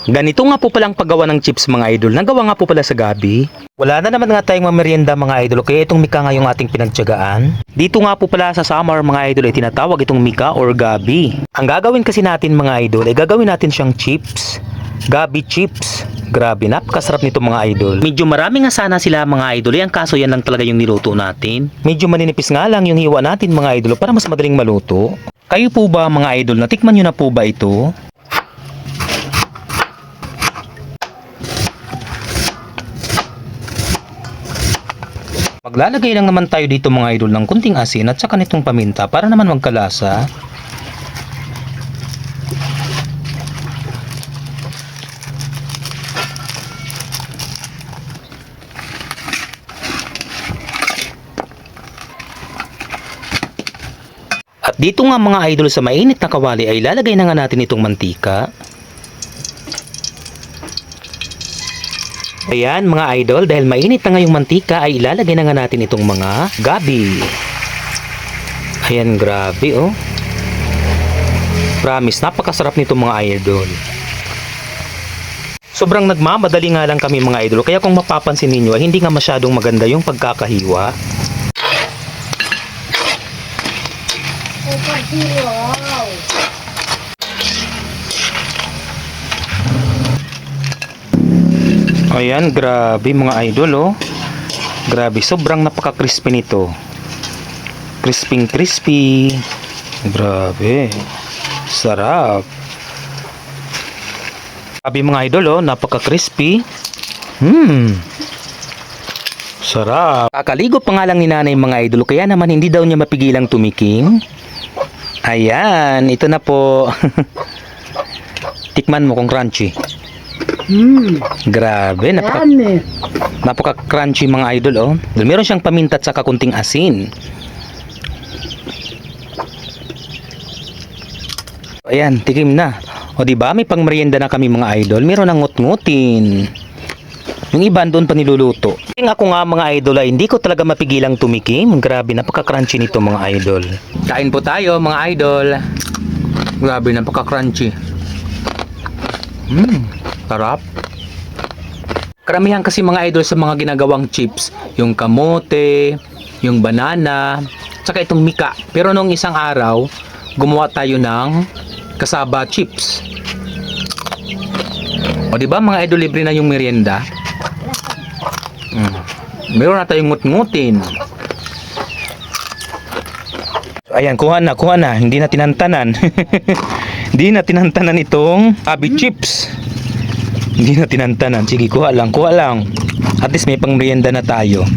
Ganito nga po palang paggawa ng chips mga idol. Nagawa nga po pala sa gabi. Wala na naman nga tayong mamerienda mga idol. Kaya itong mika nga yung ating pinagtiyagaan. Dito nga po pala sa summer mga idol ay tinatawag itong mika or gabi. Ang gagawin kasi natin mga idol ay gagawin natin siyang chips. Gabi chips. Grabe, napakasarap nito mga idol. Medyo marami nga sana sila mga idol. Ang kaso yan lang talaga yung niluto natin. Medyo maninipis nga lang yung hiwa natin mga idol para mas madaling maluto. Kayo po ba mga idol, natikman nyo na po ba ito? Maglalagay lang naman tayo dito mga idol ng kunting asin at saka nitong paminta para naman magkalasa. At dito nga mga idol sa mainit na kawali ay lalagay na nga natin itong mantika. Ayan mga idol, dahil mainit na nga yung mantika ay ilalagay na nga natin itong mga gabi. Ayan, grabe oh. Promise, napakasarap nito mga idol. Sobrang nagmamadali nga lang kami mga idol, kaya kung mapapansin ninyo ay hindi nga masyadong maganda yung pagkakahiwa. Wow! Ayan, grabe mga idol oh. Grabe, sobrang napaka-crispy nito. Crispy crispy. Grabe. Sarap. Grabe mga idol oh, napaka-crispy. Sarap. Kakaligo pa nga lang ni nanay mga idol, kaya naman hindi daw niya mapigilang tumikim. Ayan, ito na po. Tikman mo kung crunchy. Grabe, napaka-crunchy mga idol oh. Meron siyang paminta at saka kunting asin. Ayan, tikim na. O di ba, may pangmerienda na kami mga idol. Meron ng ngut-ngutin. Yung iba doon pa niluluto. Yung ako nga mga idol ay hindi ko talaga mapigilang tumikim. Grabe, napaka-crunchy nito mga idol. Kain po tayo mga idol. Grabe, napaka-crunchy. Sarap. Karamihan kasi mga idol sa mga ginagawang chips, yung kamote, yung banana, tsaka itong mika. Pero nung isang araw, gumawa tayo ng kasaba chips. O di ba mga idol, libre na yung merienda? Meron na tayong ngut-ngutin. Ayan, kuha na. Hindi na tinantanan. Hindi na tinantanan itong gabi chips. Hindi na tinantanan. Sige, kuha lang. At least may pang merienda na tayo.